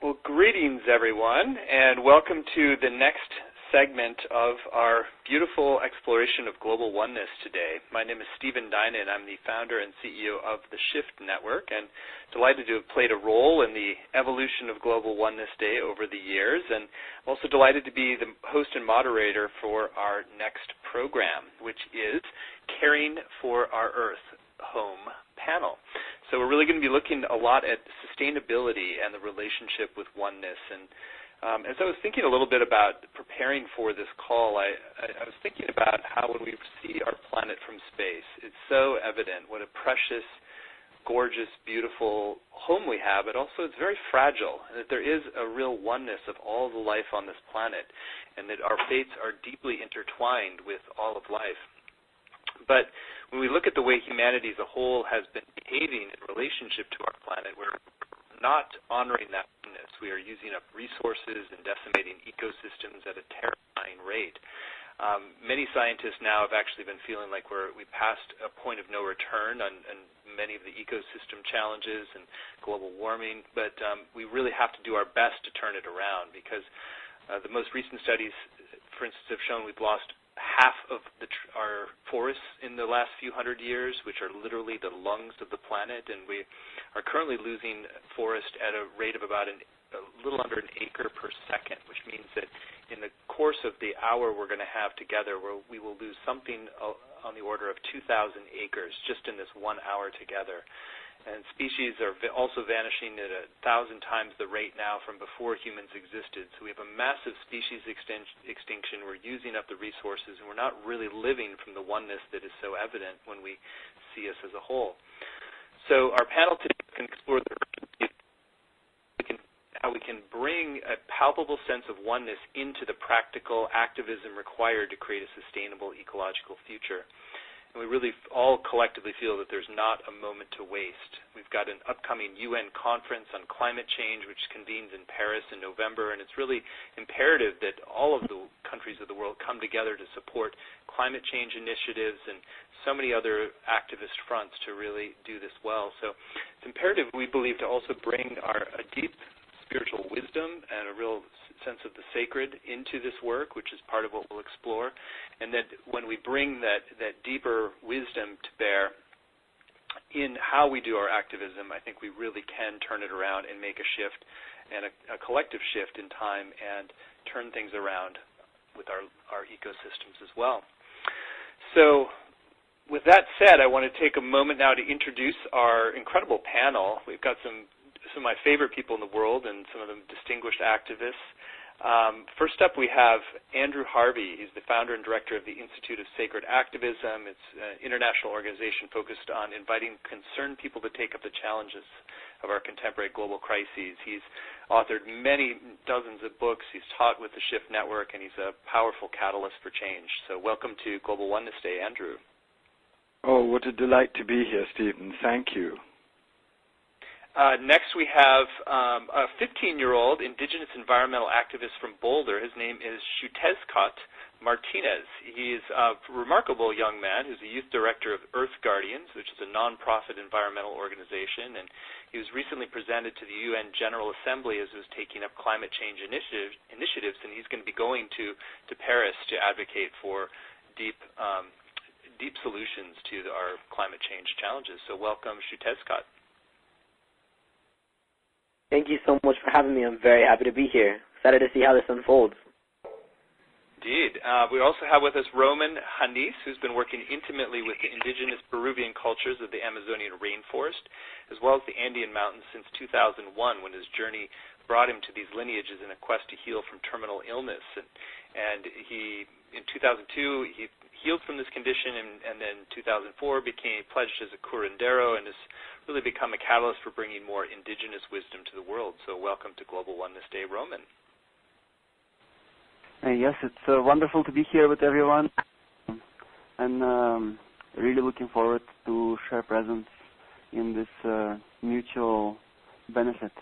Well, greetings, everyone, and welcome to the next segment of our beautiful exploration of global oneness today. My name is Stephen Dyna, and I'm the founder and CEO of the Shift Network, and delighted to have played a role in the evolution of Global Oneness Day over the years, and also delighted to be the host and moderator for our next program, which is Caring for Our Earth Home panel. So we're really going to be looking a lot at sustainability and the relationship with oneness. And as I was thinking a little bit about preparing for this call, I was thinking about how when we see our planet from space, it's so evident what a precious, gorgeous, beautiful home we have, but also it's very fragile, and that there is a real oneness of all the life on this planet, and that our fates are deeply intertwined with all of life. But when we look at the way humanity as a whole has been behaving in relationship to our planet, we're not honoring that oneness. We are using up resources and decimating ecosystems at a terrifying rate. Many scientists now have actually been feeling like we passed a point of no return on many of the ecosystem challenges and global warming, but we really have to do our best to turn it around, because the most recent studies, for instance, have shown we've lost half of our forests in the last few hundred years, which are literally the lungs of the planet, and we are currently losing forest at a rate of about a little under an acre per second, which means that in the course of the hour we're going to have together, we will lose something on the order of 2,000 acres just in this 1 hour together. And species are also vanishing at 1,000 times the rate now from before humans existed. So we have a massive species extinction. We're using up the resources, and we're not really living from the oneness that is so evident when we see us as a whole. So our panel today can explore how we can bring a palpable sense of oneness into the practical activism required to create a sustainable ecological future. And we really all collectively feel that there's not a moment to waste. We've got an upcoming UN conference on climate change, which convenes in Paris in November, and it's really imperative that all of the countries of the world come together to support climate change initiatives and so many other activist fronts to really do this well. So it's imperative, we believe, to also bring a deep spiritual wisdom and a real sense of the sacred into this work, which is part of what we'll explore, and that when we bring that deeper wisdom to bear in how we do our activism, I think we really can turn it around and make a shift, and a collective shift in time, and turn things around with our ecosystems as well. So with that said, I want to take a moment now to introduce our incredible panel. We've got some of my favorite people in the world, and some of them distinguished activists. First up, we have Andrew Harvey. He's the founder and director of the Institute of Sacred Activism. It's an international organization focused on inviting concerned people to take up the challenges of our contemporary global crises. He's authored many dozens of books. He's taught with the Shift Network, and he's a powerful catalyst for change. So welcome to Global Oneness Day, Andrew. Oh, what a delight to be here, Stephen. Thank you. Next, we have a 15-year-old indigenous environmental activist from Boulder. His name is Shutezcot Martinez. He is a remarkable young man who's a youth director of Earth Guardians, which is a nonprofit environmental organization, and he was recently presented to the UN General Assembly as he was taking up climate change initiatives, and he's going to be going to Paris to advocate for deep solutions to our climate change challenges. So welcome, Shutezcot. Thank you so much for having me. I'm very happy to be here. Excited to see how this unfolds. Indeed. We also have with us Roman Hanis, who's been working intimately with the indigenous Peruvian cultures of the Amazonian rainforest, as well as the Andean mountains since 2001, when his journey brought him to these lineages in a quest to heal from terminal illness. And he, in 2002, he healed from this condition, and then in 2004 became pledged as a curandero, and has really become a catalyst for bringing more indigenous wisdom to the world. So welcome to Global Oneness Day, Roman. Yes, it's wonderful to be here with everyone, and really looking forward to share presence in this mutual benefit.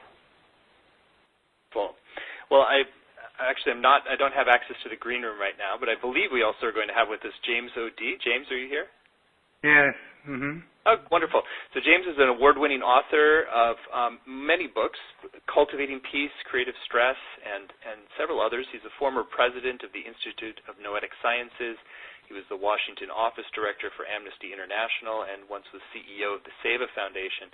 Cool. Well, I don't have access to the green room right now, but I believe we also are going to have with us James O.D. James, are you here? Yes. Mm-hmm. Oh, wonderful. So James is an award-winning author of many books, Cultivating Peace, Creative Stress, and several others. He's a former president of the Institute of Noetic Sciences. He was the Washington Office Director for Amnesty International and once was CEO of the SEVA Foundation.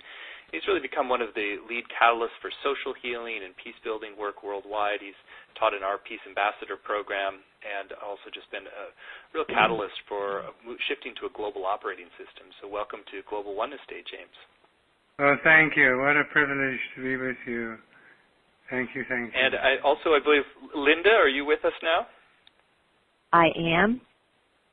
He's really become one of the lead catalysts for social healing and peace-building work worldwide. He's taught in our Peace Ambassador program and also just been a real catalyst for shifting to a global operating system. So welcome to Global Oneness Day, James. Oh, thank you. What a privilege to be with you. Thank you, thank you. And I believe, Linda, are you with us now? I am.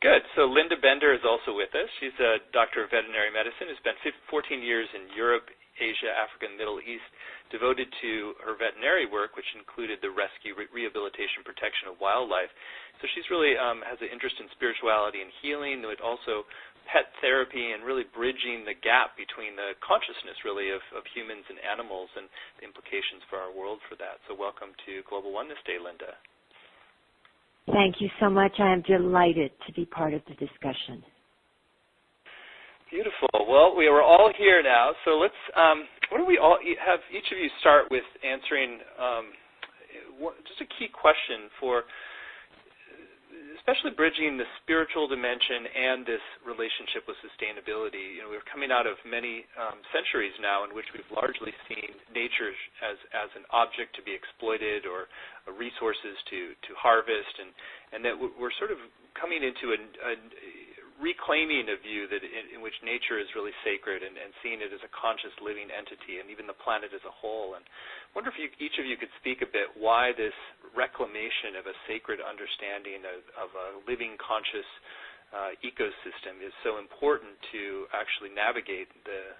Good. So Linda Bender is also with us. She's a doctor of veterinary medicine who spent 14 years in Europe, Asia, Africa, and Middle East, devoted to her veterinary work, which included the rescue, rehabilitation, protection of wildlife. So she's really has an interest in spirituality and healing, but also pet therapy and really bridging the gap between the consciousness, really, of humans and animals and the implications for our world for that. So welcome to Global Oneness Day, Linda. Thank you so much. I am delighted to be part of the discussion. Beautiful. Well, we are all here now, so let's. Why don't we all have each of you start with answering just a key question for, especially bridging the spiritual dimension and this relationship with sustainability. You know, we're coming out of many centuries now in which we've largely seen nature as an object to be exploited or resources to harvest, and that we're sort of coming into a reclaiming a view that in which nature is really sacred and seeing it as a conscious living entity and even the planet as a whole. And I wonder if each of you could speak a bit why this reclamation of a sacred understanding of a living conscious ecosystem is so important to actually navigate the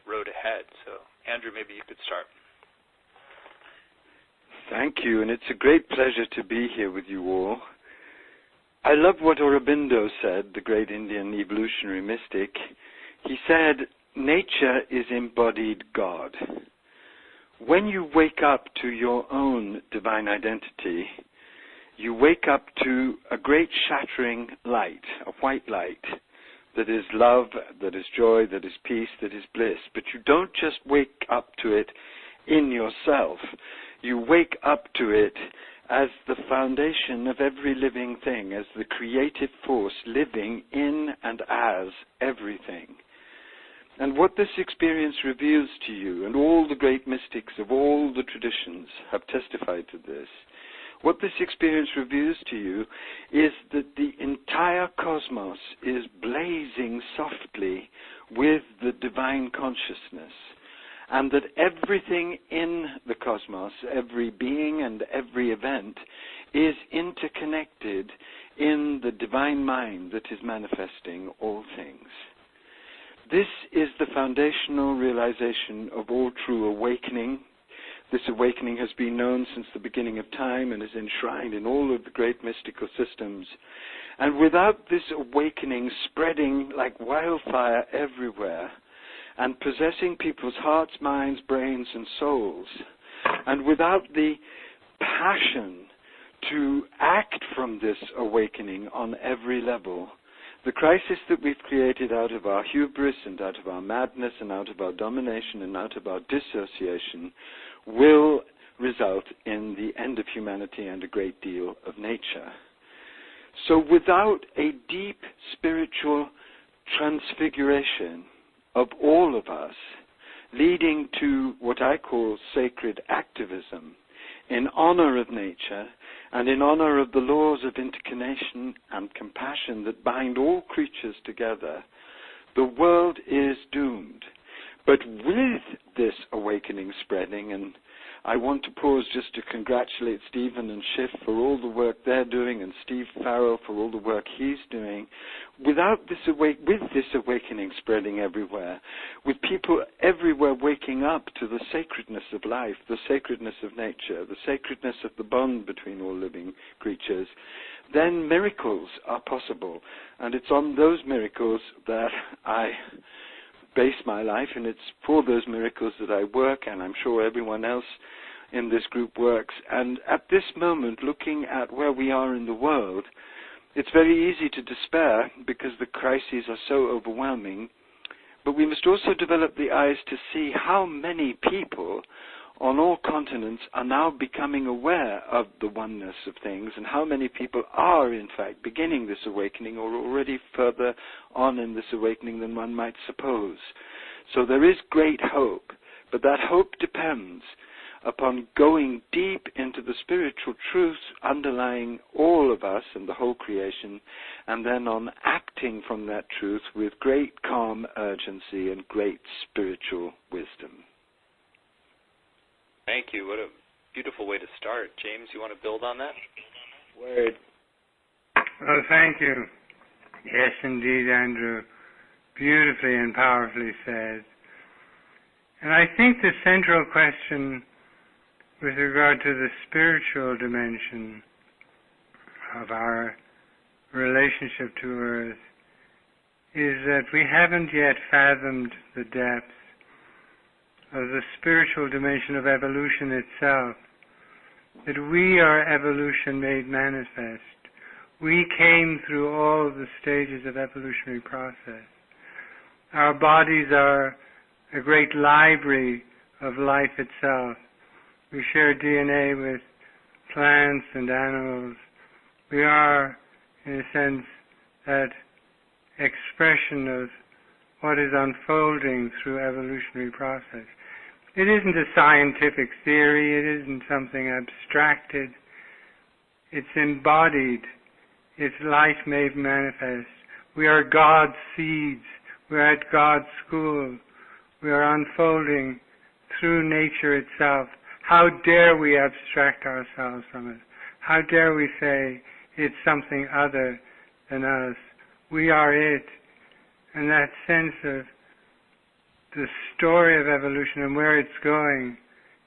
road ahead. So Andrew, maybe you could start. Thank you, and it's a great pleasure to be here with you all. I love what Aurobindo said, the great Indian evolutionary mystic. He said, nature is embodied God. When you wake up to your own divine identity, you wake up to a great shattering light, a white light, that is love, that is joy, that is peace, that is bliss. But you don't just wake up to it in yourself. You wake up to it as the foundation of every living thing, as the creative force living in and as everything. And what this experience reveals to you, and all the great mystics of all the traditions have testified to this, what this experience reveals to you is that the entire cosmos is blazing softly with the divine consciousness, and that everything in the cosmos, every being and every event, is interconnected in the divine mind that is manifesting all things. This is the foundational realization of all true awakening. This awakening has been known since the beginning of time and is enshrined in all of the great mystical systems. And without this awakening spreading like wildfire everywhere, and possessing people's hearts, minds, brains, and souls, and without the passion to act from this awakening on every level, the crisis that we've created out of our hubris and out of our madness and out of our domination and out of our dissociation will result in the end of humanity and a great deal of nature. So without a deep spiritual transfiguration of all of us, leading to what I call sacred activism, in honor of nature and in honor of the laws of interconnection and compassion that bind all creatures together, the world is doomed. But with this awakening spreading, and I want to pause just to congratulate Stephen and Schiff for all the work they're doing, and Steve Farrell for all the work he's doing. With this awakening spreading everywhere, with people everywhere waking up to the sacredness of life, the sacredness of nature, the sacredness of the bond between all living creatures, then miracles are possible. And it's on those miracles that I base my life, and it's for those miracles that I work, and I'm sure everyone else in this group works. And at this moment, looking at where we are in the world, It's very easy to despair because the crises are so overwhelming, but we must also develop the eyes to see how many people on all continents are now becoming aware of the oneness of things, and how many people are in fact beginning this awakening or already further on in this awakening than one might suppose. So there is great hope, but that hope depends upon going deep into the spiritual truths underlying all of us and the whole creation, and then on acting from that truth with great calm urgency and great spiritual wisdom. Thank you. What a beautiful way to start. James, you want to build on that? Word. Well, thank you. Yes, indeed, Andrew. Beautifully and powerfully said. And I think the central question with regard to the spiritual dimension of our relationship to Earth is that we haven't yet fathomed the depth of the spiritual dimension of evolution itself, that we are evolution made manifest. We came through all of the stages of evolutionary process. Our bodies are a great library of life itself. We share DNA with plants and animals. We are, in a sense, that expression of what is unfolding through evolutionary process. It isn't a scientific theory, it isn't something abstracted. It's embodied. It's life made manifest. We are God's seeds. We're at God's school. We are unfolding through nature itself. How dare we abstract ourselves from it? How dare we say it's something other than us? We are it. And that sense of the story of evolution and where it's going,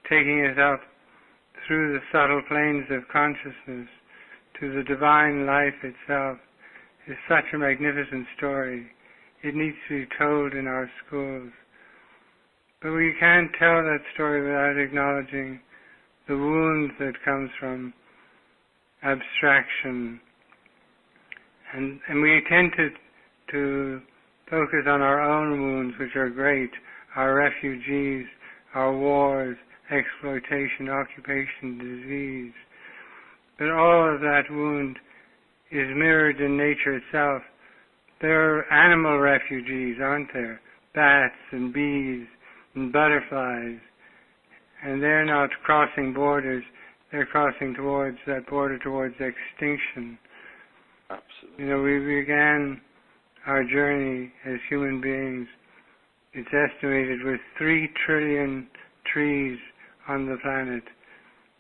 taking it up through the subtle planes of consciousness to the divine life itself, is such a magnificent story. It needs to be told in our schools. But we can't tell that story without acknowledging the wound that comes from abstraction. And we tend to focus on our own wounds, which are great, our refugees, our wars, exploitation, occupation, disease. But all of that wound is mirrored in nature itself. There are animal refugees, aren't there? Bats and bees and butterflies. And they're not crossing borders, they're crossing towards that border towards extinction. Absolutely. You know, we began our journey as human beings. It's estimated with 3 trillion trees on the planet.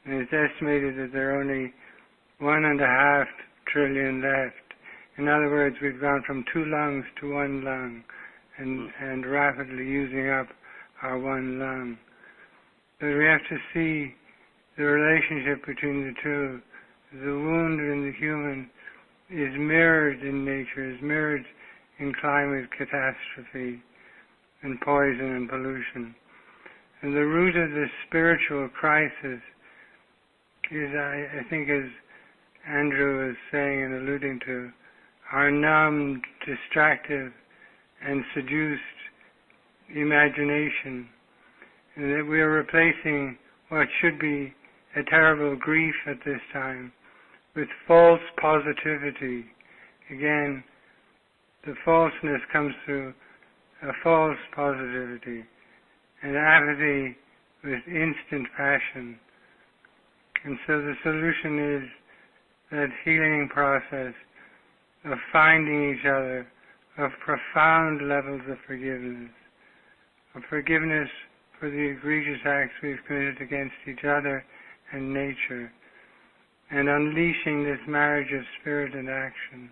And it's estimated that there are only 1.5 trillion left. In other words, we've gone from 2 lungs to 1 lung and rapidly using up our 1 lung. But we have to see the relationship between the two. The wound in the human is mirrored in nature, is mirrored in climate catastrophe and poison and pollution. And the root of this spiritual crisis is, I think, as Andrew was saying and alluding to, our numbed, distracted, and seduced imagination, and that we are replacing what should be a terrible grief at this time with false positivity. Again, the falseness comes through a false positivity, and apathy with instant passion. And so the solution is that healing process of finding each other, of profound levels of forgiveness for the egregious acts we've committed against each other and nature, and unleashing this marriage of spirit and action.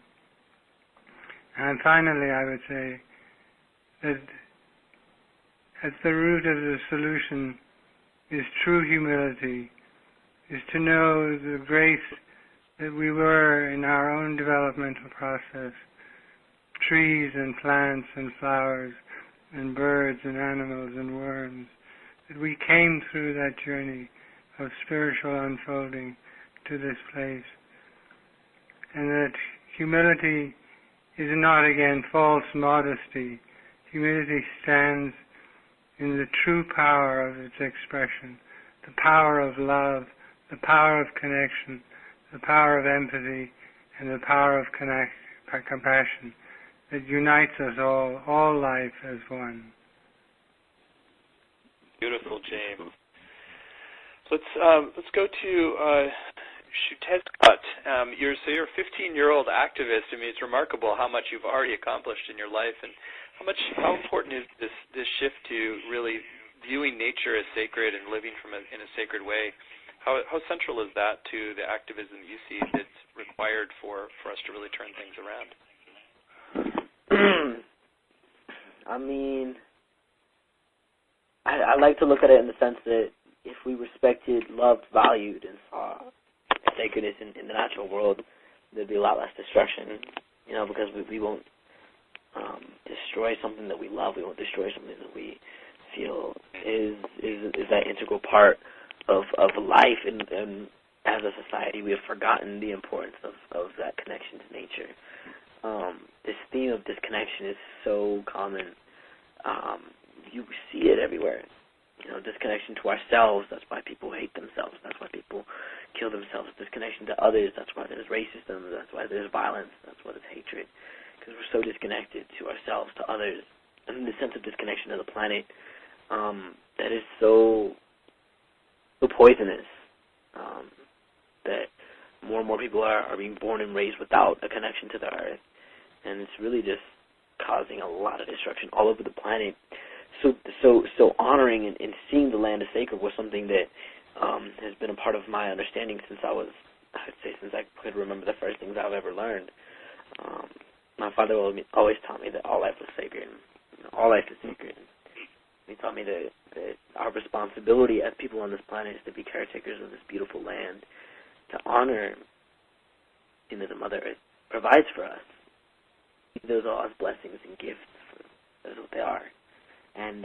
And finally, I would say that at the root of the solution is true humility, is to know the grace that we were in our own developmental process, trees and plants and flowers and birds and animals and worms, that we came through that journey of spiritual unfolding to this place, and that humility is not, again, false modesty. Humility stands in the true power of its expression, the power of love, the power of connection, the power of empathy, and the power of compassion that unites us all life as one. Beautiful, James. Let's go to Shutezkat. You're a 15-year-old activist. I mean, it's remarkable how much you've already accomplished in your life, and how important is this shift to really viewing nature as sacred and living in a sacred way? How central is that to the activism you see that's required for us to really turn things around? I mean, I like to look at it in the sense that if we respected, loved, valued, and saw sacredness in the natural world, there'd be a lot less destruction, because we won't destroy something that we love. We won't destroy something that we feel is that integral part of life, and as a society we have forgotten the importance of that connection to nature. This theme of disconnection is so common. You see it everywhere. Disconnection to ourselves, that's why people hate themselves, that's why people kill themselves. Disconnection to others, that's why there's racism, that's why there's violence, that's why there's hatred, because we're so disconnected to ourselves, to others, and the sense of disconnection to the planet that is so poisonous, that more and more people are being born and raised without a connection to the earth, and it's really just causing a lot of destruction all over the planet. So honoring and seeing the land as sacred was something that has been a part of my understanding since since I could remember the first things I've ever learned. My father always taught me that all life was sacred. All life is sacred. He taught me that our responsibility as people on this planet is to be caretakers of this beautiful land, to honor the Mother Earth provides for us. Those are all as blessings and gifts. That's what they are. And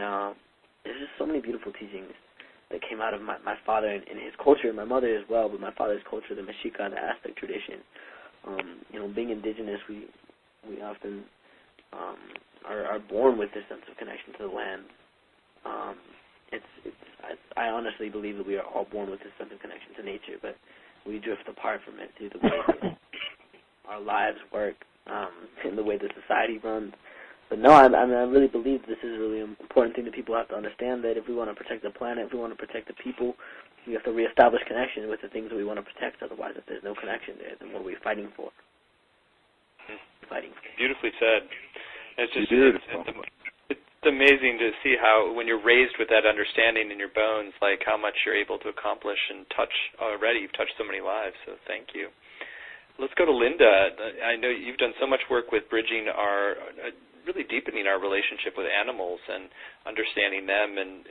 there's just so many beautiful teachings that came out of my father and his culture, and my mother as well, but my father's culture, the Mexica and the Aztec tradition. Being indigenous, we often are born with this sense of connection to the land. I honestly believe that we are all born with this sense of connection to nature, but we drift apart from it through the way that our lives work, and the way the society runs. But no, I really believe this is a really important thing that people have to understand, that if we want to protect the planet, if we want to protect the people, we have to reestablish connection with the things that we want to protect. Otherwise, if there's no connection there, then what are we fighting for? Beautifully said. It's just it's amazing to see how, when you're raised with that understanding in your bones, like how much you're able to accomplish and touch already. You've touched so many lives, so thank you. Let's go to Linda. I know you've done so much work with bridging really deepening our relationship with animals and understanding them and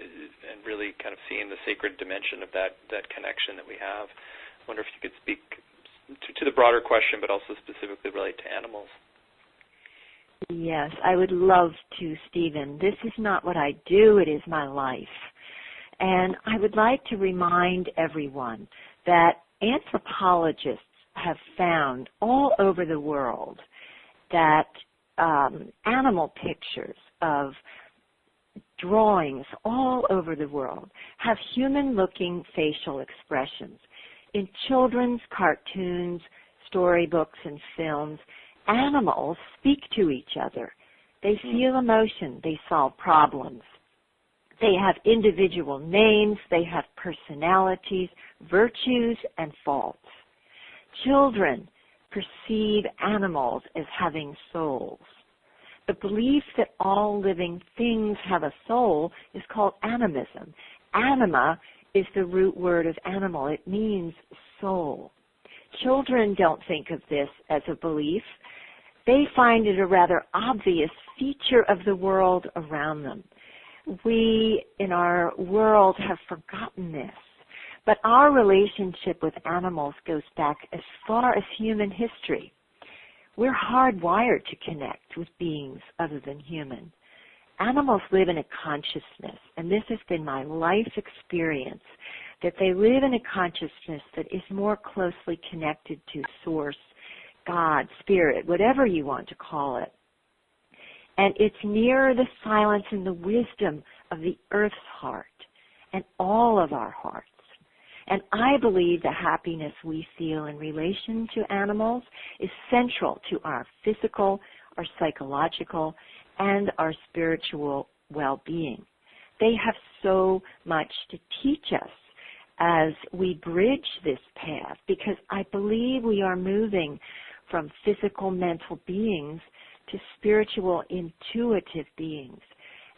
really kind of seeing the sacred dimension of that connection that we have. I wonder if you could speak to the broader question, but also specifically relate to animals. Yes, I would love to, Stephen. This is not what I do, it is my life. And I would like to remind everyone that anthropologists have found all over the world that animal pictures of drawings all over the world have human-looking facial expressions. In children's cartoons, storybooks, and films, animals speak to each other. They feel emotion. They solve problems. They have individual names. They have personalities, virtues, and faults. Children perceive animals as having souls. The belief that all living things have a soul is called animism. Anima is the root word of animal. It means soul. Children don't think of this as a belief. They find it a rather obvious feature of the world around them. We, in our world, have forgotten this. But our relationship with animals goes back as far as human history. We're hardwired to connect with beings other than human. Animals live in a consciousness, and this has been my life experience, that they live in a consciousness that is more closely connected to Source, God, spirit, whatever you want to call it. And it's nearer the silence and the wisdom of the earth's heart and all of our hearts. And I believe the happiness we feel in relation to animals is central to our physical, our psychological, and our spiritual well-being. They have so much to teach us as we bridge this path, because I believe we are moving from physical, mental beings to spiritual, intuitive beings.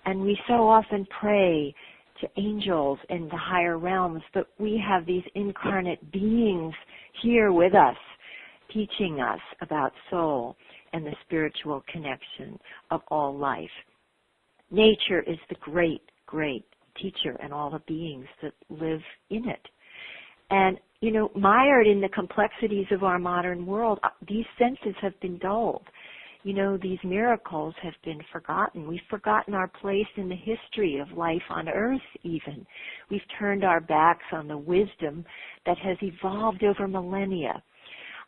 And we so often pray to angels in the higher realms, but we have these incarnate beings here with us, teaching us about soul and the spiritual connection of all life. Nature is the great, great teacher and all the beings that live in it. And, mired in the complexities of our modern world, these senses have been dulled. These miracles have been forgotten. We've forgotten our place in the history of life on earth even. We've turned our backs on the wisdom that has evolved over millennia.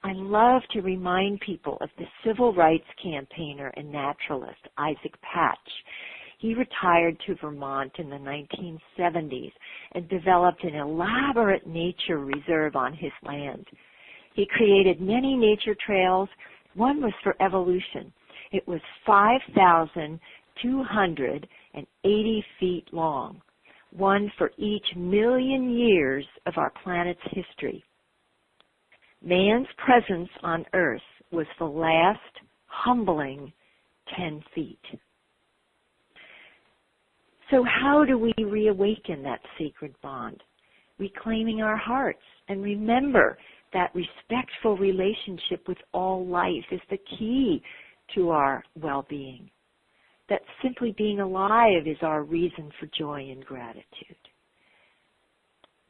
I love to remind people of the civil rights campaigner and naturalist Isaac Patch. He retired to Vermont in the 1970s and developed an elaborate nature reserve on his land. He created many nature trails. One was for evolution. It was 5,280 feet long, one for each million years of our planet's history. Man's presence on Earth was the last humbling 10 feet. So how do we reawaken that sacred bond? Reclaiming our hearts, and remember that respectful relationship with all life is the key to our well-being. That simply being alive is our reason for joy and gratitude.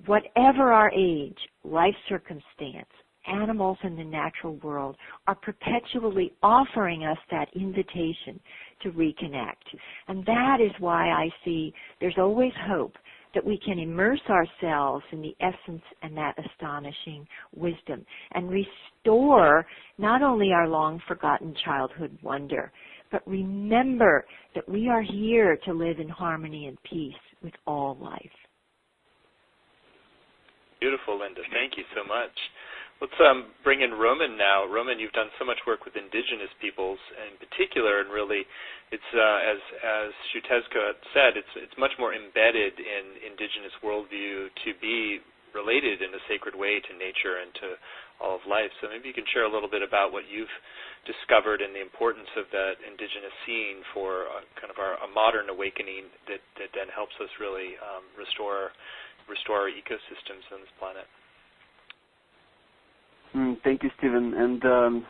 Whatever our age, life circumstance, animals in the natural world are perpetually offering us that invitation to reconnect. And that is why I see there's always hope that we can immerse ourselves in the essence and that astonishing wisdom and restore not only our long-forgotten childhood wonder, but remember that we are here to live in harmony and peace with all life. Beautiful, Linda. Thank you so much. Let's bring in Roman now. Roman, you've done so much work with indigenous peoples in particular, and really it's, as Shutezka said, it's much more embedded in indigenous worldview to be related in a sacred way to nature and to all of life. So maybe you can share a little bit about what you've discovered and the importance of that indigenous scene for kind of a modern awakening that then helps us really restore our ecosystems on this planet. Thank you, Stephen. And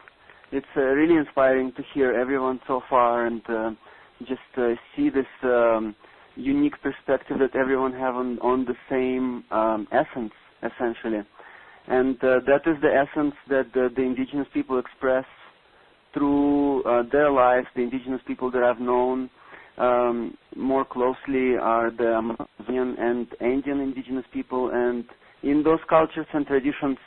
it's really inspiring to hear everyone so far and just see this unique perspective that everyone have on the same essence, essentially. And that is the essence that the indigenous people express through their lives. The indigenous people that I've known more closely are the Amazonian and Andean indigenous people. And in those cultures and traditions,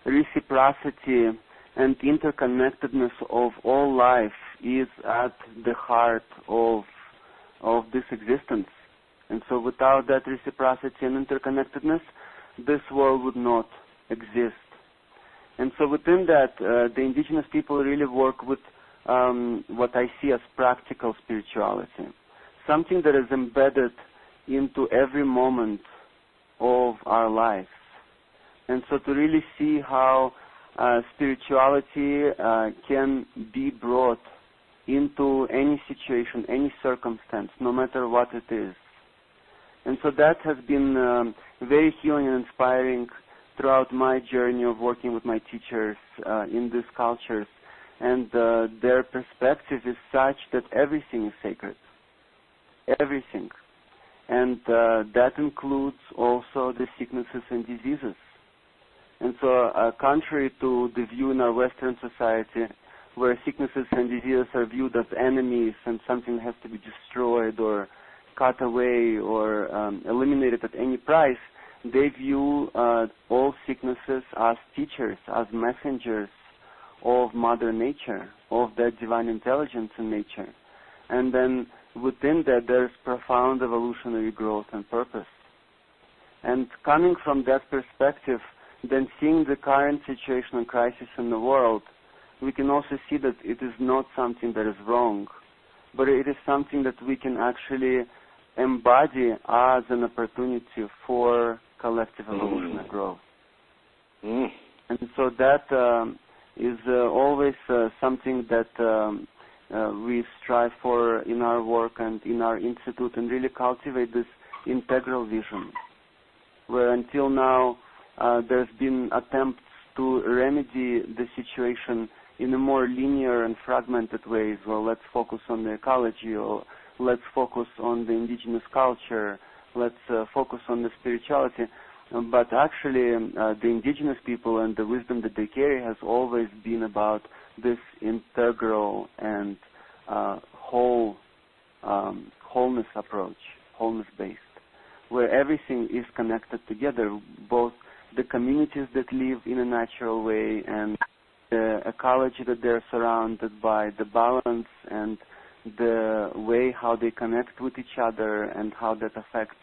reciprocity and interconnectedness of all life is at the heart of this existence. And so without that reciprocity and interconnectedness, this world would not exist. And so within that, the indigenous people really work with what I see as practical spirituality, something that is embedded into every moment of our lives. And so to really see how spirituality can be brought into any situation, any circumstance, no matter what it is. And so that has been very healing and inspiring throughout my journey of working with my teachers in these cultures. And their perspective is such that everything is sacred. Everything. And that includes also the sicknesses and diseases. And so, contrary to the view in our Western society, where sicknesses and diseases are viewed as enemies and something has to be destroyed or cut away or eliminated at any price, they view all sicknesses as teachers, as messengers of Mother Nature, of that divine intelligence in nature. And then within that there's profound evolutionary growth and purpose. And coming from that perspective, then seeing the current situation and crisis in the world, we can also see that it is not something that is wrong, but it is something that we can actually embody as an opportunity for collective evolution and growth. And so that is always something that we strive for in our work and in our institute, and really cultivate this integral vision, where until now there's been attempts to remedy the situation in a more linear and fragmented ways. Well, let's focus on the ecology, or let's focus on the indigenous culture, let's focus on the spirituality. But actually, the indigenous people and the wisdom that they carry has always been about this integral and wholeness approach, wholeness-based, where everything is connected together, both the communities that live in a natural way and the ecology that they're surrounded by, the balance and the way how they connect with each other and how that affects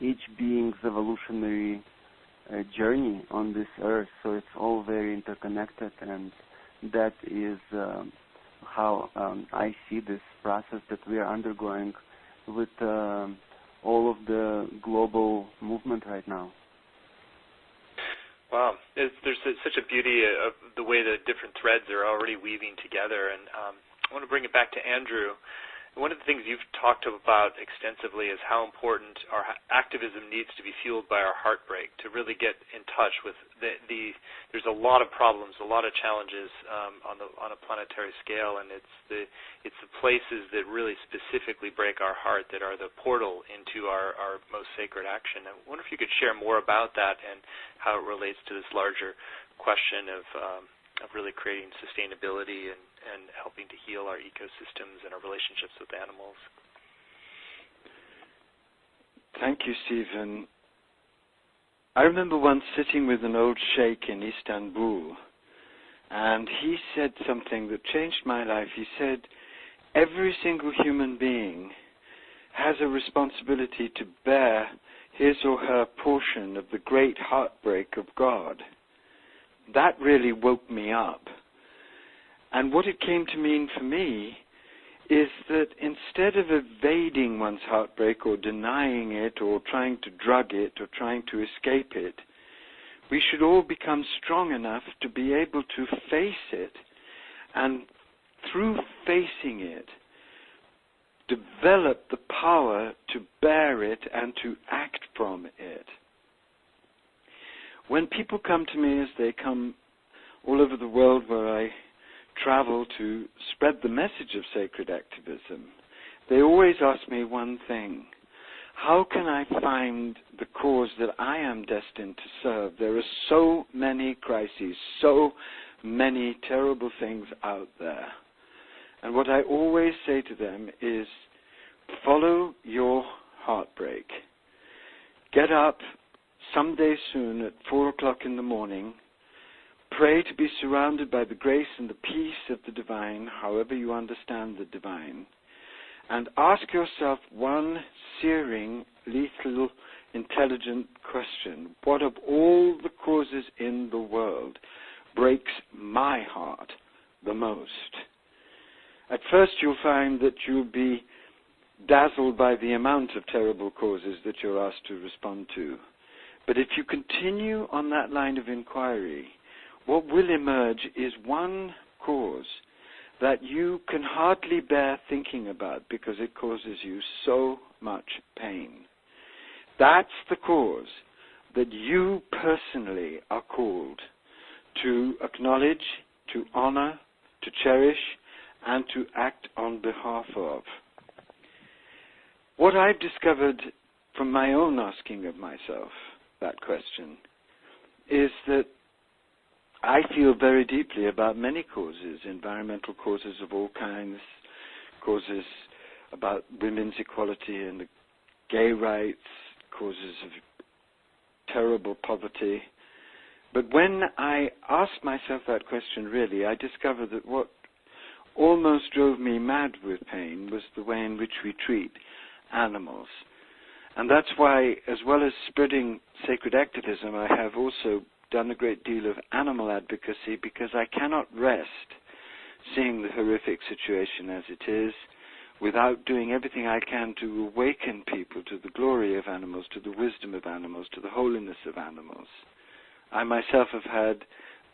each being's evolutionary journey on this earth. So it's all very interconnected, and that is how I see this process that we are undergoing with all of the global movement right now. Wow, there's such a beauty of the way the different threads are already weaving together, and I want to bring it back to Andrew. One of the things you've talked about extensively is how important our activism needs to be fueled by our heartbreak to really get in touch with there's a lot of problems, a lot of challenges on a planetary scale, and it's the places that really specifically break our heart that are the portal into our most sacred action. I wonder if you could share more about that and how it relates to this larger question of really creating sustainability and helping to heal our ecosystems and our relationships with animals. Thank you, Stephen. I remember once sitting with an old sheikh in Istanbul, and he said something that changed my life. He said, every single human being has a responsibility to bear his or her portion of the great heartbreak of God. That really woke me up. And what it came to mean for me is that instead of evading one's heartbreak or denying it or trying to drug it or trying to escape it, we should all become strong enough to be able to face it, and through facing it, develop the power to bear it and to act from it. When people come to me, as they come all over the world where I travel to spread the message of sacred activism, they always ask me one thing: how can I find the cause that I am destined to serve? There are so many crises, so many terrible things out there. And what I always say to them is, follow your heartbreak. Get up someday soon at 4 o'clock in the morning, pray to be surrounded by the grace and the peace of the divine, however you understand the divine, and ask yourself one searing, lethal, intelligent question: what of all the causes in the world breaks my heart the most? At first you'll find that you'll be dazzled by the amount of terrible causes that you're asked to respond to. But if you continue on that line of inquiry, what will emerge is one cause that you can hardly bear thinking about because it causes you so much pain. That's the cause that you personally are called to acknowledge, to honor, to cherish, and to act on behalf of. What I've discovered from my own asking of myself that question is that I feel very deeply about many causes, environmental causes of all kinds, causes about women's equality and the gay rights, causes of terrible poverty, But when I asked myself that question, really, I discovered that what almost drove me mad with pain was the way in which we treat animals. And that's why, as well as spreading sacred activism, I have also done a great deal of animal advocacy, because I cannot rest seeing the horrific situation as it is without doing everything I can to awaken people to the glory of animals, to the wisdom of animals, to the holiness of animals. I myself have had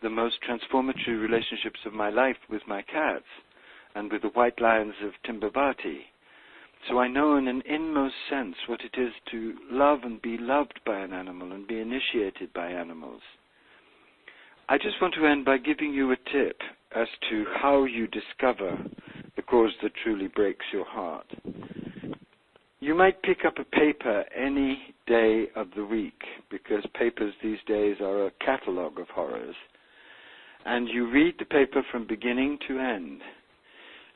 the most transformative relationships of my life with my cats and with the white lions of Timbavati. So I know in an inmost sense what it is to love and be loved by an animal and be initiated by animals. I just want to end by giving you a tip as to how you discover the cause that truly breaks your heart. You might pick up a paper any day of the week, because papers these days are a catalogue of horrors, and you read the paper from beginning to end.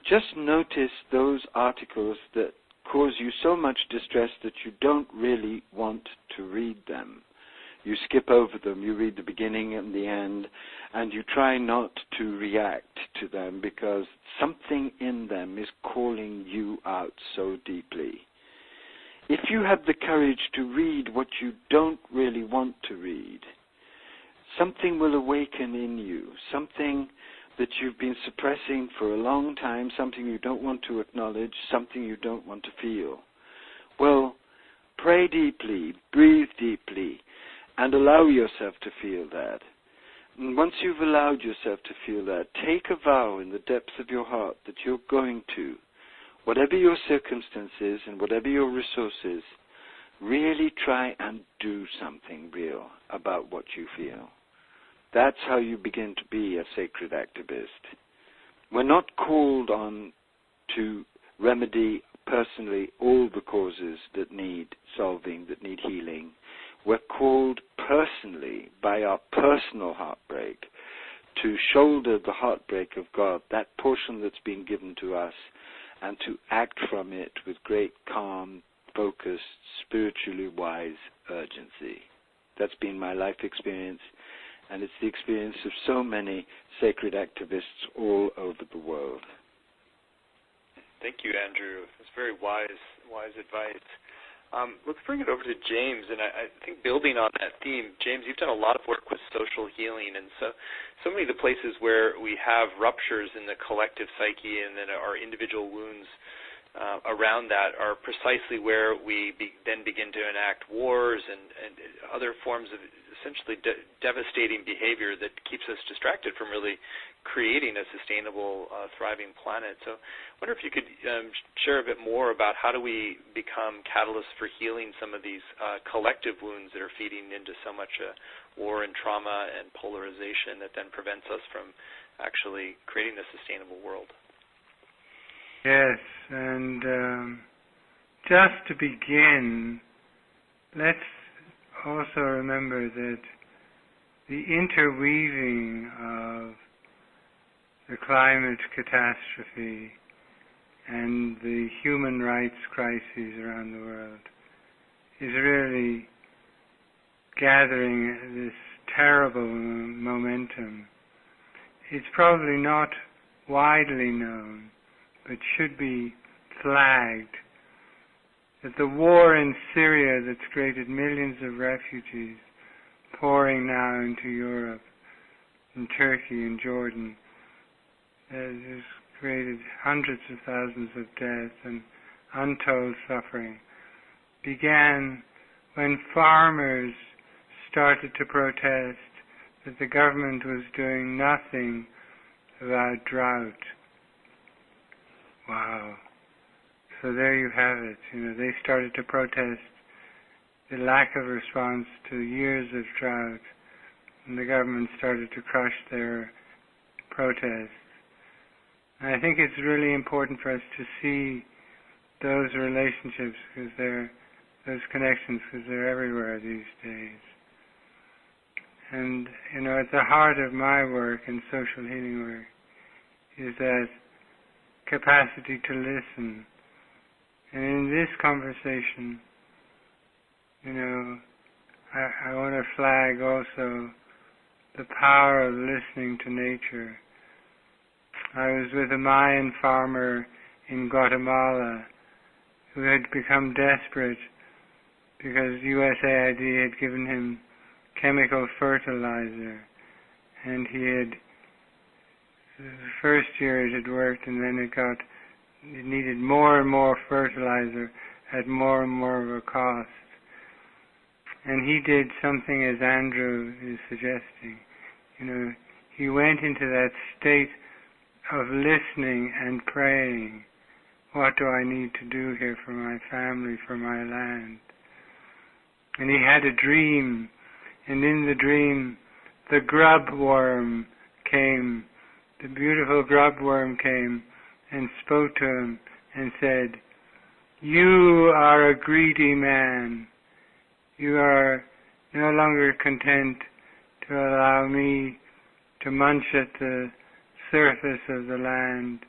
Just notice those articles that cause you so much distress that you don't really want to read them. You skip over them, you read the beginning and the end, and you try not to react to them because something in them is calling you out so deeply. If you have the courage to read what you don't really want to read, something will awaken in you, something that you've been suppressing for a long time, something you don't want to acknowledge, something you don't want to feel. Well, pray deeply, breathe deeply, and allow yourself to feel that. And once you've allowed yourself to feel that, take a vow in the depths of your heart that you're going to, whatever your circumstances and whatever your resources, really try and do something real about what you feel. That's how you begin to be a sacred activist. We're not called on to remedy personally all the causes that need solving, that need healing. We're called personally, by our personal heartbreak, to shoulder the heartbreak of God, that portion that's been given to us, and to act from it with great calm, focused, spiritually wise urgency. That's been my life experience, and it's the experience of so many sacred activists all over the world. Thank you, Andrew. It's very wise advice. Let's bring it over to James, and I think building on that theme, James, you've done a lot of work with social healing, and so many of the places where we have ruptures in the collective psyche and then our individual wounds around that are precisely where we then begin to enact wars and other forms of essentially devastating behavior that keeps us distracted from really creating a sustainable, thriving planet. So I wonder if you could share a bit more about how do we become catalysts for healing some of these collective wounds that are feeding into so much war and trauma and polarization that then prevents us from actually creating a sustainable world. Yes, and just to begin, let's also remember that the interweaving of the climate catastrophe and the human rights crises around the world is really gathering this terrible momentum. It's probably not widely known, but should be flagged, that the war in Syria that's created millions of refugees pouring now into Europe, in Turkey and Jordan, has created hundreds of thousands of deaths and untold suffering, began when farmers started to protest that the government was doing nothing about drought. Wow. So there you have it. They started to protest the lack of response to years of drought, and the government started to crush their protests. And I think it's really important for us to see those relationships, those connections, because they're everywhere these days. And, at the heart of my work and social healing work is that capacity to listen. And in this conversation, I want to flag also the power of listening to nature. I was with a Mayan farmer in Guatemala who had become desperate because USAID had given him chemical fertilizer, and the first year it had worked, and then it needed more and more fertilizer at more and more of a cost. And he did something as Andrew is suggesting. He went into that state of listening and praying. What do I need to do here for my family, for my land? And he had a dream, and in the dream, the grub worm came, the beautiful grub worm came and spoke to him and said, "You are a greedy man. You are no longer content to allow me to munch at the surface of the land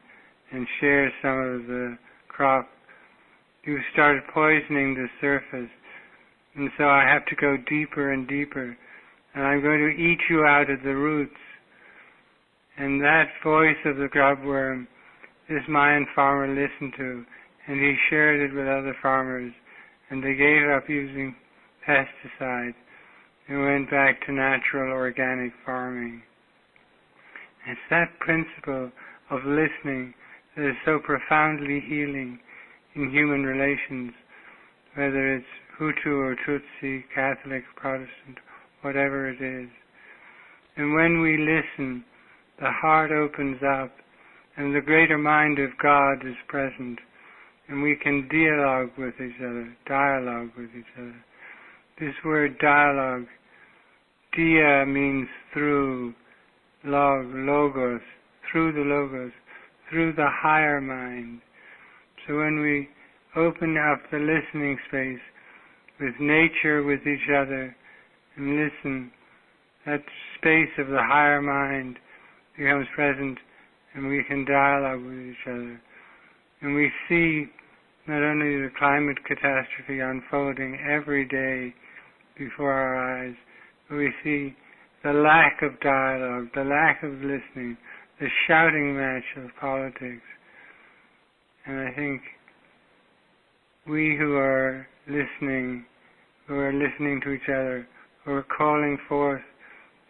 and share some of the crop. You started poisoning the surface, and so I have to go deeper and deeper, and I'm going to eat you out at the roots." And that voice of the grubworm, this Mayan farmer listened to, and he shared it with other farmers, and they gave up using pesticides and went back to natural organic farming. It's that principle of listening that is so profoundly healing in human relations, whether it's Hutu or Tutsi, Catholic, Protestant, whatever it is. And when we listen, the heart opens up, and the greater mind of God is present, and we can dialogue with each other. This word dialogue, dia means through, logos, through the logos, through the higher mind. So when we open up the listening space with nature, with each other, and listen, that space of the higher mind becomes present, and we can dialogue with each other. And we see not only the climate catastrophe unfolding every day before our eyes, but we see the lack of dialogue, the lack of listening, the shouting match of politics. And I think we who are listening to each other, who are calling forth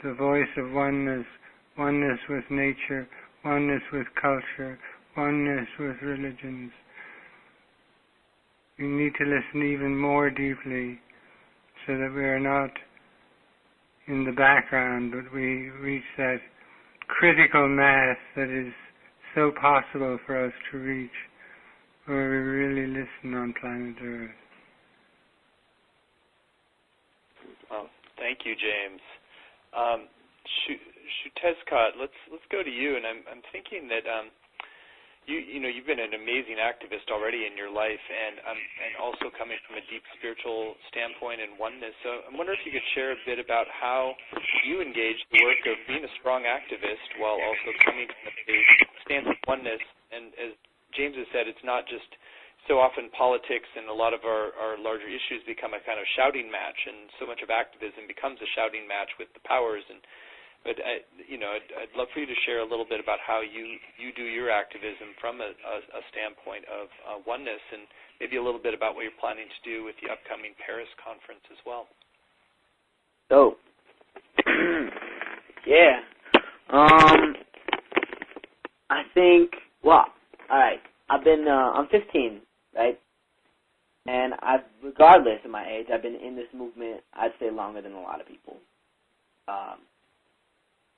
the voice of oneness, oneness with nature, oneness with culture, oneness with religions. We need to listen even more deeply so that we are not in the background, but we reach that critical mass that is so possible for us to reach, where we really listen on planet Earth. Well, thank you, James. Shutezcott, let's go to you, and I'm thinking that you've been an amazing activist already in your life, and also coming from a deep spiritual standpoint and oneness. So I wonder if you could share a bit about how you engage the work of being a strong activist while also coming from a stance of oneness. And as James has said, it's not just so often politics, and a lot of our larger issues become a kind of shouting match, and so much of activism becomes a shouting match with the powers. But I'd love for you to share a little bit about how you do your activism from a standpoint of oneness, and maybe a little bit about what you're planning to do with the upcoming Paris conference as well. So, yeah, I think. Well, all right. I'm 15, right? And regardless of my age, I've been in this movement, I'd say, longer than a lot of people.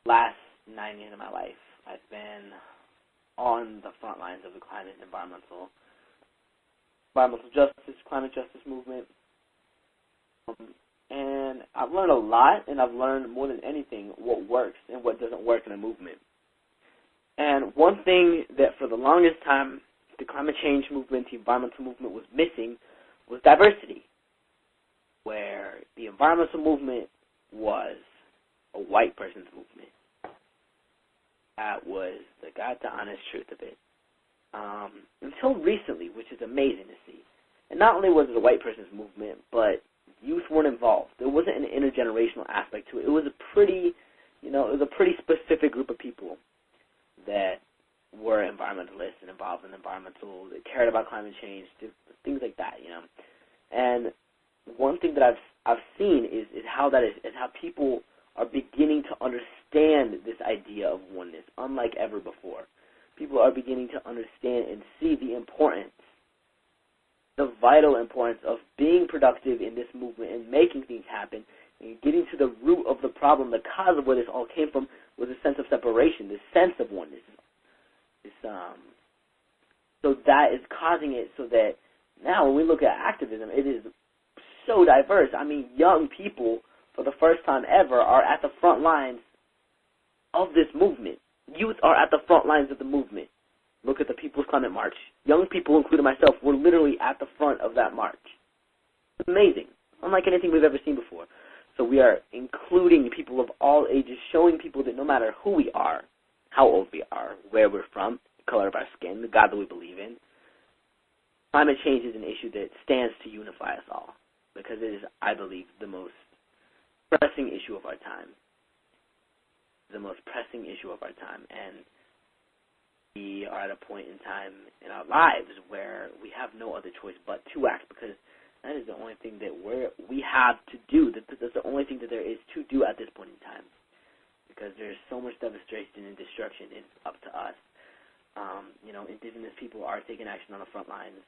Last 9 years of my life, I've been on the front lines of the climate and environmental justice, climate justice movement. And I've learned a lot, and I've learned more than anything what works and what doesn't work in a movement. And one thing that for the longest time the climate change movement, the environmental movement was missing was diversity, where the environmental movement was a white person's movement. That was the honest truth of it. Until recently, which is amazing to see. And not only was it a white person's movement, but youth weren't involved. There wasn't an intergenerational aspect to it. It was a pretty, it was a pretty specific group of people that were environmentalists and involved in environmental, that cared about climate change, things like that, And one thing that I've seen is how that is how people are beginning to understand this idea of oneness, unlike ever before. People are beginning to understand and see the importance, the vital importance of being productive in this movement and making things happen and getting to the root of the problem, the cause of where this all came from was a sense of separation, this sense of oneness. So that is causing it so that now when we look at activism, it is so diverse. I mean, young people, for the first time ever, are at the front lines of this movement. Youth are at the front lines of the movement. Look at the People's Climate March. Young people, including myself, were literally at the front of that march. It's amazing, unlike anything we've ever seen before. So we are including people of all ages, showing people that no matter who we are, how old we are, where we're from, the color of our skin, the God that we believe in, climate change is an issue that stands to unify us all, because it is, I believe, the most pressing issue of our time. The most pressing issue of our time. And we are at a point in time in our lives where we have no other choice but to act, because that is the only thing that we have to do. That's the only thing that there is to do at this point in time, because there's so much devastation and destruction. It's up to us. Indigenous people are taking action on the front lines.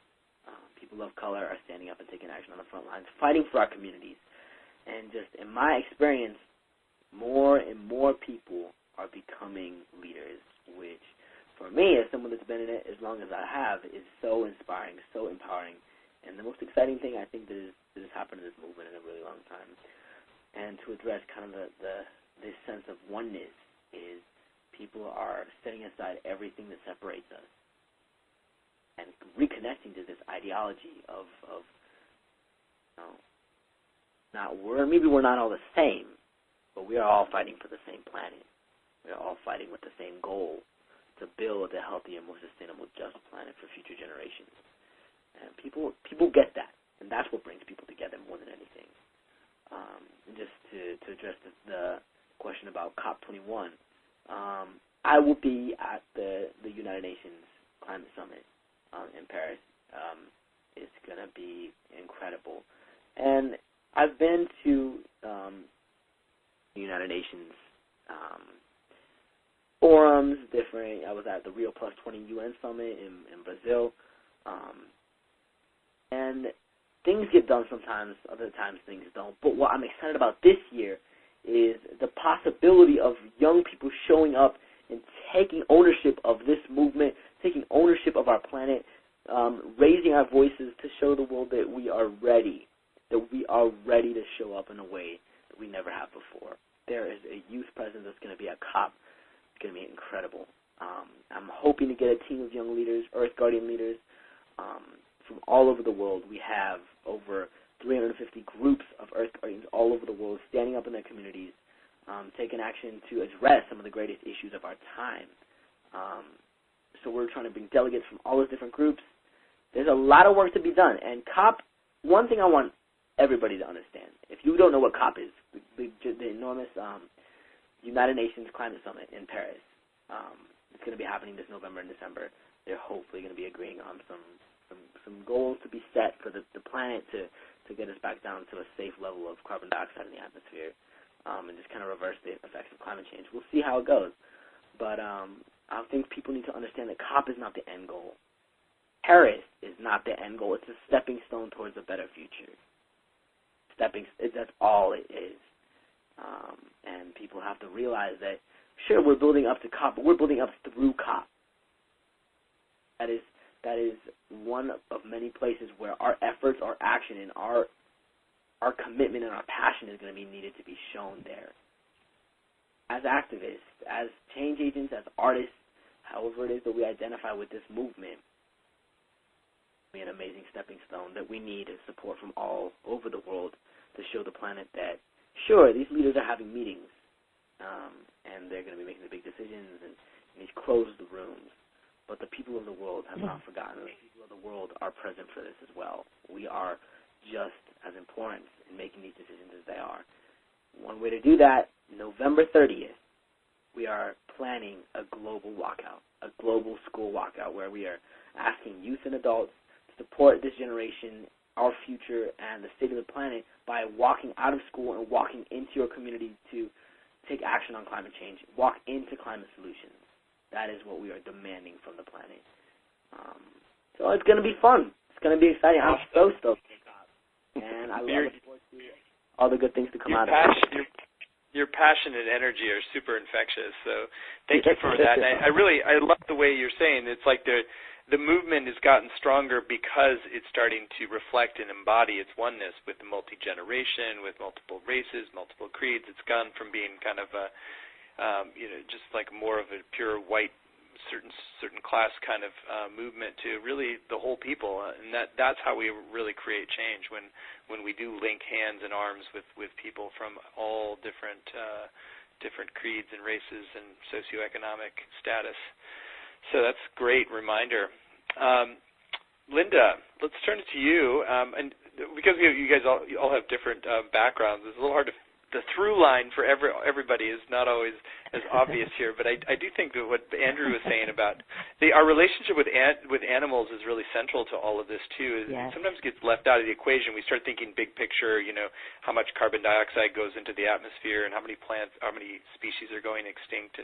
People of color are standing up and taking action on the front lines, fighting for our communities. And just in my experience, more and more people are becoming leaders, which for me, as someone that's been in it as long as I have, is so inspiring, so empowering, and the most exciting thing I think that has happened in this movement in a really long time. And to address kind of this sense of oneness is people are setting aside everything that separates us and reconnecting to this ideology of maybe we're not all the same, but we are all fighting for the same planet. We are all fighting with the same goal, to build a healthier, more sustainable, just planet for future generations. And people get that, and that's what brings people together more than anything. And just to address the question about COP21, I will be at the United Nations Climate Summit in Paris. It's going to be incredible. And I've been to the United Nations forums, I was at the Rio Plus 20 UN Summit in Brazil. And things get done sometimes, other times things don't. But what I'm excited about this year is the possibility of young people showing up and taking ownership of this movement, taking ownership of our planet, raising our voices to show the world that we are ready to show up in a way that we never have before. There is a youth presence that's going to be at COP. It's going to be incredible. I'm hoping to get a team of young leaders, Earth Guardian leaders, from all over the world. We have over 350 groups of Earth Guardians all over the world standing up in their communities, taking action to address some of the greatest issues of our time. So we're trying to bring delegates from all those different groups. There's a lot of work to be done. And COP, one thing I want everybody to understand, if you don't know what COP is, the enormous United Nations Climate Summit in Paris, it's going to be happening this November and December. They're hopefully going to be agreeing on some goals to be set for the planet to get us back down to a safe level of carbon dioxide in the atmosphere, and just kind of reverse the effects of climate change. We'll see how it goes. But I think people need to understand that COP is not the end goal. Paris is not the end goal. It's a stepping stone towards a better future. That's all it is. And people have to realize that, sure, we're building up to COP, but we're building up through COP. That is one of many places where our efforts, our action, and our commitment and our passion is going to be needed to be shown there. As activists, as change agents, as artists, however it is that we identify with this movement, be an amazing stepping stone that we need support from all over the world to show the planet that, sure, these leaders are having meetings, and they're going to be making the big decisions in these closed rooms, but the people of the world have not forgotten. The people of the world are present for this as well. We are just as important in making these decisions as they are. One way to do that, November 30th, we are planning a global walkout, a global school walkout, where we are asking youth and adults to support this generation, our future, and the state of the planet by walking out of school and walking into your community to take action on climate change, walk into climate solutions. That is what we are demanding from the planet. So it's going to be fun. It's going to be exciting. I'm so stoked. And I look forward to all the good things to come out of it. Your passion and energy are super infectious. So thank you for that. And I love the way you're saying it's like the movement has gotten stronger because it's starting to reflect and embody its oneness with the multi-generation, with multiple races, multiple creeds. It's gone from being kind of a, just like more of a pure white, certain class kind of movement to really the whole people, and that's how we really create change when we do link hands and arms with people from all different creeds and races and socioeconomic status. So that's a great reminder. Linda, let's turn it to you, and because you guys all have different backgrounds, it's a little hard to. The through line for everybody is not always as obvious here, but I do think that what Andrew was saying about our relationship with animals is really central to all of this too. Yes. It sometimes gets left out of the equation. We start thinking big picture, how much carbon dioxide goes into the atmosphere and how many species are going extinct.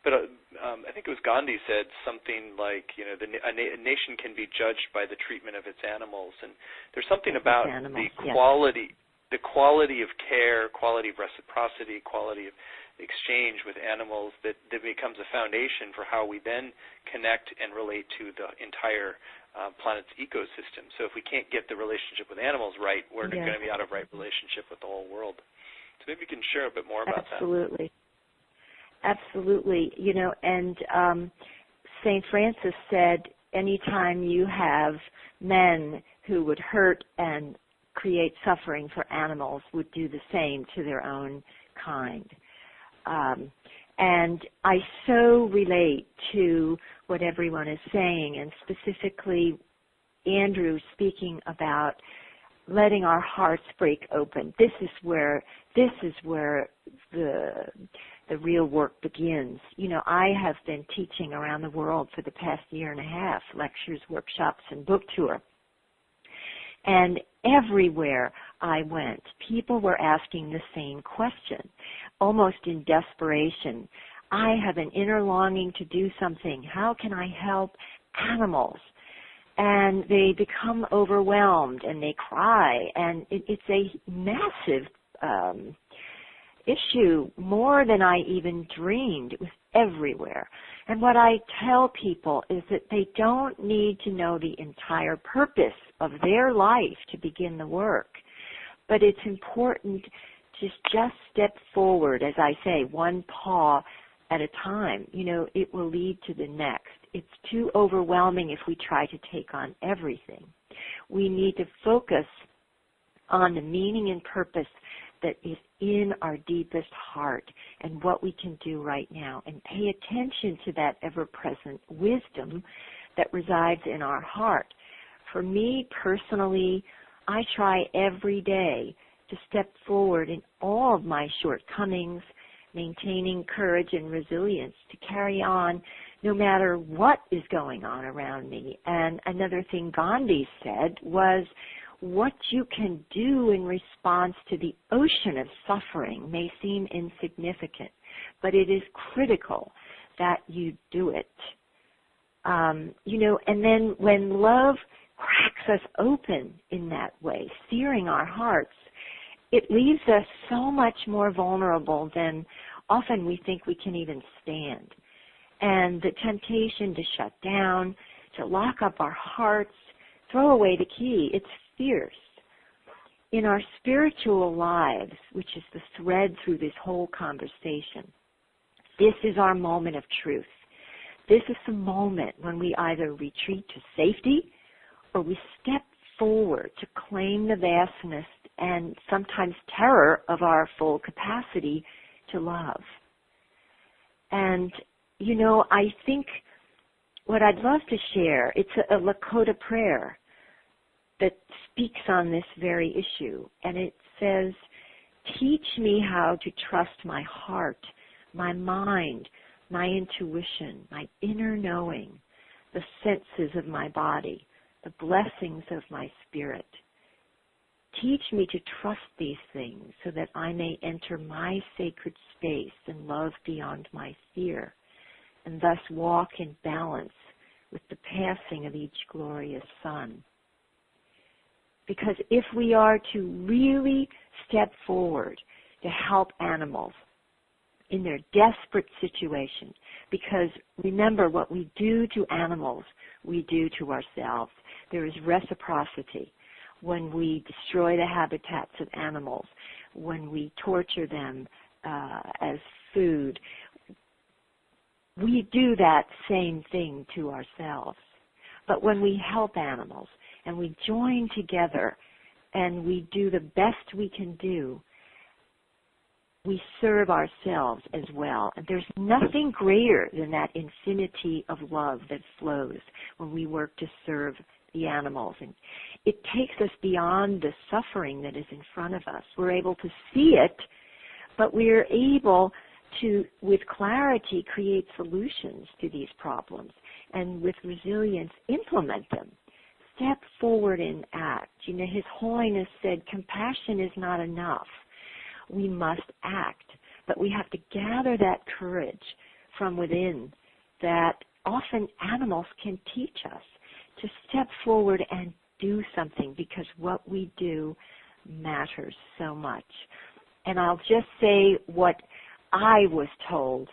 But I think it was Gandhi said something like, a nation can be judged by the treatment of its animals, and there's something about the quality. Yes. The quality of care, quality of reciprocity, quality of exchange with animals that becomes a foundation for how we then connect and relate to the entire planet's ecosystem. So if we can't get the relationship with animals right, we're going to be out of right relationship with the whole world. So maybe you can share a bit more about that. Absolutely. And St. Francis said, anytime you have men who would hurt and create suffering for animals would do the same to their own kind. And I so relate to what everyone is saying, and specifically Andrew speaking about letting our hearts break open. This is where the real work begins. I have been teaching around the world for the past year and a half, lectures, workshops, and book tour. And everywhere I went, people were asking the same question, almost in desperation. I have an inner longing to do something. How can I help animals? And they become overwhelmed and they cry, and it's a massive issue, more than I even dreamed. It was everywhere. And what I tell people is that they don't need to know the entire purpose of their life to begin the work, but it's important to just step forward, as I say, one paw at a time. It will lead to the next. It's too overwhelming if we try to take on everything. We need to focus on the meaning and purpose that is in our deepest heart and what we can do right now, and pay attention to that ever-present wisdom that resides in our heart. For me personally, I try every day to step forward in all of my shortcomings, maintaining courage and resilience to carry on no matter what is going on around me. And another thing Gandhi said was, what you can do in response to the ocean of suffering may seem insignificant, but it is critical that you do it. And then when love cracks us open in that way, searing our hearts, it leaves us so much more vulnerable than often we think we can even stand. And the temptation to shut down, to lock up our hearts, throw away the key, it's fierce. In our spiritual lives, which is the thread through this whole conversation, this is our moment of truth. This is the moment when we either retreat to safety or we step forward to claim the vastness and sometimes terror of our full capacity to love. And, I think what I'd love to share, it's a Lakota prayer that speaks on this very issue. And it says, teach me how to trust my heart, my mind, my intuition, my inner knowing, the senses of my body, the blessings of my spirit. Teach me to trust these things so that I may enter my sacred space and love beyond my fear, and thus walk in balance with the passing of each glorious sun. Because if we are to really step forward to help animals in their desperate situation, because remember, what we do to animals, we do to ourselves. There is reciprocity. When we destroy the habitats of animals, when we torture them as food, we do that same thing to ourselves. But when we help animals and we join together and we do the best we can do, we serve ourselves as well. And there's nothing greater than that infinity of love that flows when we work to serve the animals. And it takes us beyond the suffering that is in front of us. We're able to see it, but we're able to, with clarity, create solutions to these problems, and with resilience, implement them. Step forward and act. You know, His Holiness said, compassion is not enough. We must act, but we have to gather that courage from within that often animals can teach us to step forward and do something, because what we do matters so much. And I'll just say what I was told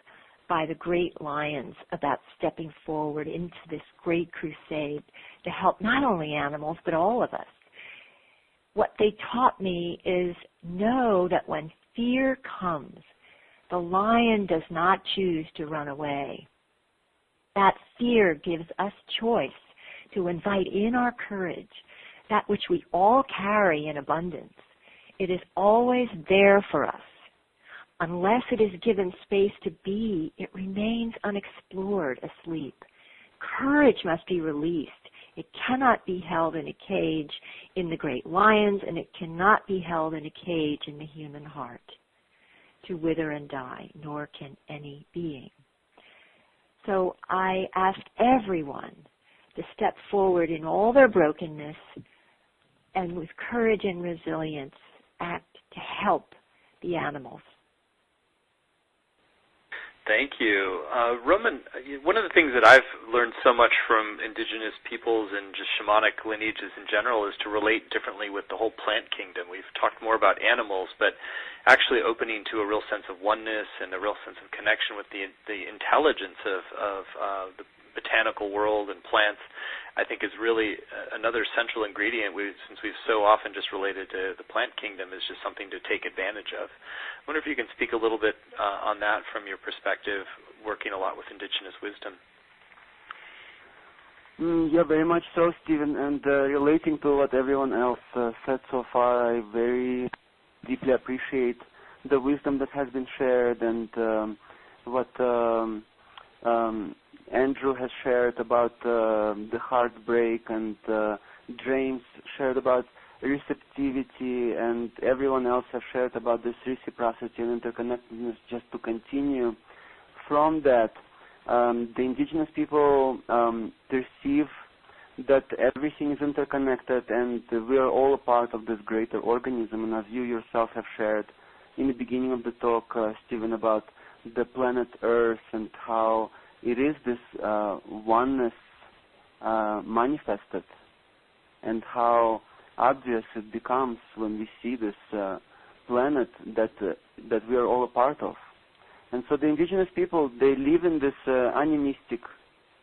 by the great lions about stepping forward into this great crusade to help not only animals but all of us. What they taught me is know that when fear comes, the lion does not choose to run away. That fear gives us choice to invite in our courage, that which we all carry in abundance. It is always there for us. Unless it is given space to be, it remains unexplored, asleep. Courage must be released. It cannot be held in a cage in the great lions, and it cannot be held in a cage in the human heart to wither and die, nor can any being. So I ask everyone to step forward in all their brokenness and with courage and resilience act to help the animals. Thank you. Roman, one of the things that I've learned so much from indigenous peoples and just shamanic lineages in general is to relate differently with the whole plant kingdom. We've talked more about animals, but actually opening to a real sense of oneness and a real sense of connection with the intelligence of the botanical world and plants, I think is really another central ingredient. Since we've so often just related to the plant kingdom, is just something to take advantage of. I wonder if you can speak a little bit on that from your perspective, working a lot with indigenous wisdom. Yeah, very much so, Stephen. And relating to what everyone else said so far, I very deeply appreciate the wisdom that has been shared and what Andrew has shared about the heartbreak, and James shared about receptivity, and everyone else has shared about this reciprocity and interconnectedness. Just to continue from that, the indigenous people perceive that everything is interconnected and we are all a part of this greater organism. And as you yourself have shared in the beginning of the talk, Stephen, about the planet Earth and how it is this oneness manifested, and how obvious it becomes when we see this planet that we are all a part of. And so the indigenous people, they live in this animistic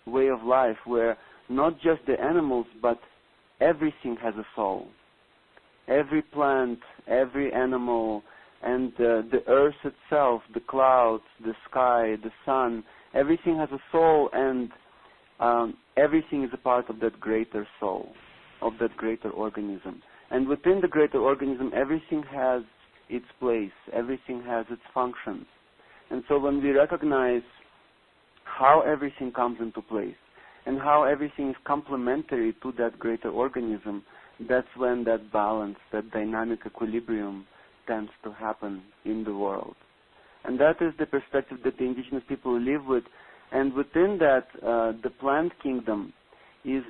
way of life where not just the animals, but everything has a soul. Every plant, every animal, and the earth itself, the clouds, the sky, the sun, everything has a soul, and everything is a part of that greater soul, of that greater organism. And within the greater organism, everything has its place, everything has its functions. And so when we recognize how everything comes into place and how everything is complementary to that greater organism, that's when that balance, that dynamic equilibrium tends to happen in the world. And that is the perspective that the indigenous people live with. And within that, the plant kingdom is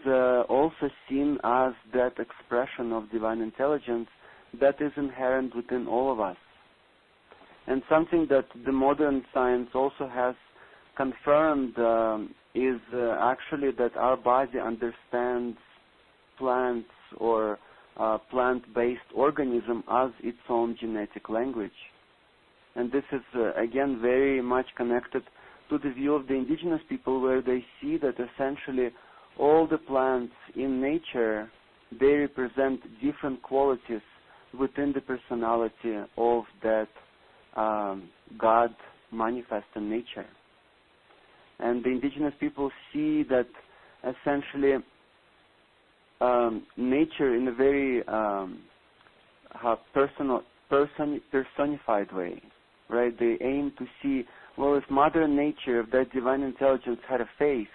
also seen as that expression of divine intelligence that is inherent within all of us. And something that the modern science also has confirmed is actually that our body understands plants or plant-based organism as its own genetic language. And this is, again, very much connected to the view of the indigenous people, where they see that essentially all the plants in nature, they represent different qualities within the personality of that God manifest in nature. And the indigenous people see that essentially nature in a very personified way, right? They aim to see, well, if Mother Nature, if that divine intelligence had a face,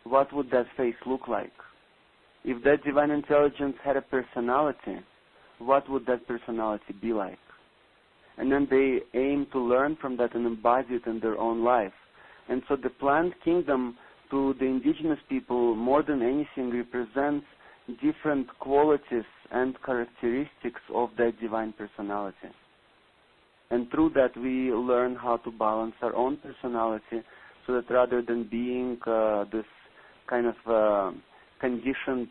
what would that face look like? If that divine intelligence had a personality, what would that personality be like? And then they aim to learn from that and embody it in their own life. And so the plant kingdom to the indigenous people, more than anything, represents different qualities and characteristics of that divine personality. And through that we learn how to balance our own personality, so that rather than being this kind of conditioned,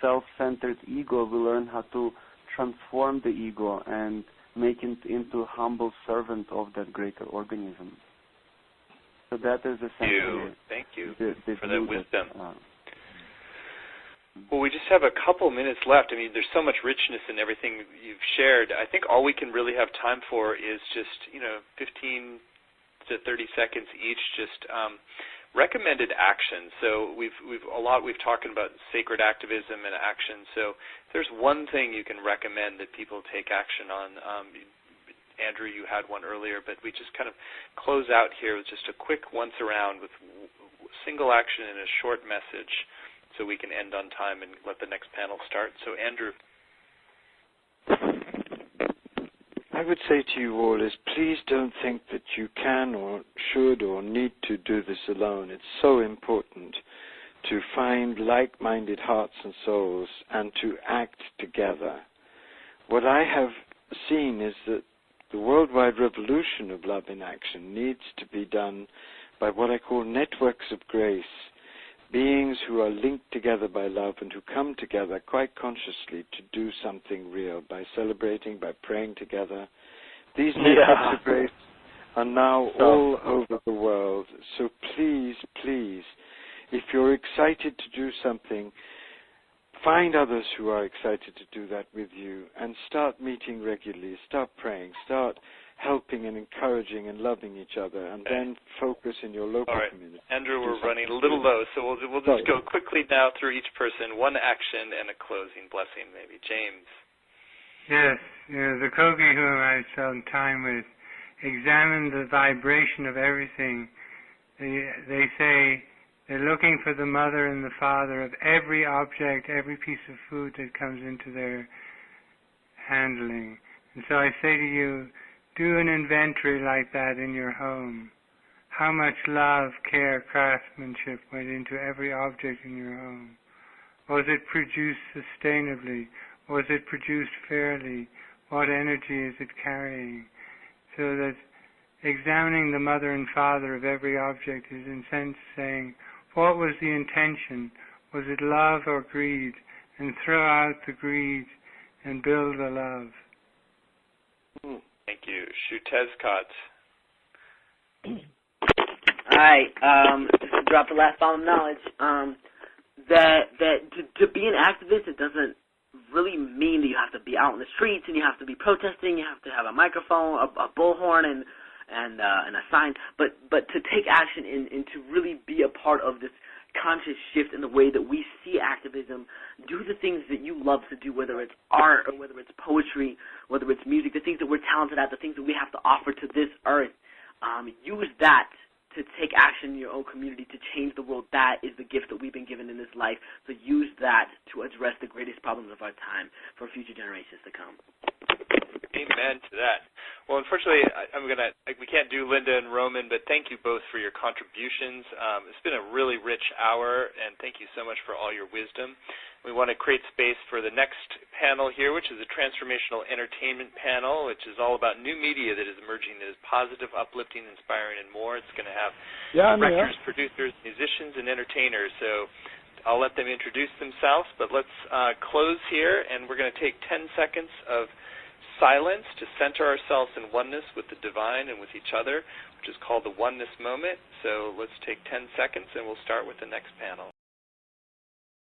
self-centered ego, we learn how to transform the ego and make it into a humble servant of that greater organism. So that is essentially Thank you the for that wisdom. Well, we just have a couple minutes left. I mean, there's so much richness in everything you've shared. I think all we can really have time for is just, 15 to 30 seconds each, just recommended action. So we've talked about sacred activism and action. So if there's one thing you can recommend that people take action on, Andrew, you had one earlier, but we just kind of close out here with just a quick once around with single action and a short message, so we can end on time and let the next panel start. So, Andrew. I would say to you all is, please don't think that you can or should or need to do this alone. It's so important to find like-minded hearts and souls and to act together. What I have seen is that the worldwide revolution of love in action needs to be done by what I call networks of grace, beings who are linked together by love and who come together quite consciously to do something real, by celebrating, by praying together. These networks of grace are now all over the world. So please, please, if you're excited to do something, find others who are excited to do that with you and start meeting regularly, start praying, start helping and encouraging and loving each other, and then focus in your local community. Andrew, we're running a little low, so we'll just go quickly now through each person, one action and a closing blessing maybe. James. Yes, the Kogi whom I spent time with examine the vibration of everything. They say they're looking for the mother and the father of every object, every piece of food that comes into their handling. And so I say to you, do an inventory like that in your home. How much love, care, craftsmanship went into every object in your home? Was it produced sustainably? Was it produced fairly? What energy is it carrying? So that examining the mother and father of every object is in sense saying, what was the intention? Was it love or greed? And throw out the greed and build the love. Thank you. Shutezkat. All right. Just to drop the last bomb of knowledge, that to be an activist, it doesn't really mean that you have to be out in the streets and you have to be protesting. You have to have a microphone, a bullhorn, and a sign. But to take action and to really be a part of this conscious shift in the way that we see activism, do the things that you love to do, whether it's art or whether it's poetry, whether it's music, the things that we're talented at, the things that we have to offer to this earth. Use that to take action in your own community to change the world. That is the gift that we've been given in this life. So use that to address the greatest problems of our time for future generations to come. Amen to that. Well, unfortunately, we can't do Linda and Roman, but thank you both for your contributions. It's been a really rich hour, and thank you so much for all your wisdom. We want to create space for the next panel here, which is a Transformational Entertainment panel, which is all about new media that is emerging that is positive, uplifting, inspiring, and more. It's going to have directors, producers, musicians, and entertainers. So I'll let them introduce themselves, but let's close here, and we're going to take 10 seconds of silence to center ourselves in oneness with the divine and with each other, which is called the oneness moment. So let's take 10 seconds, and we'll start with the next panel.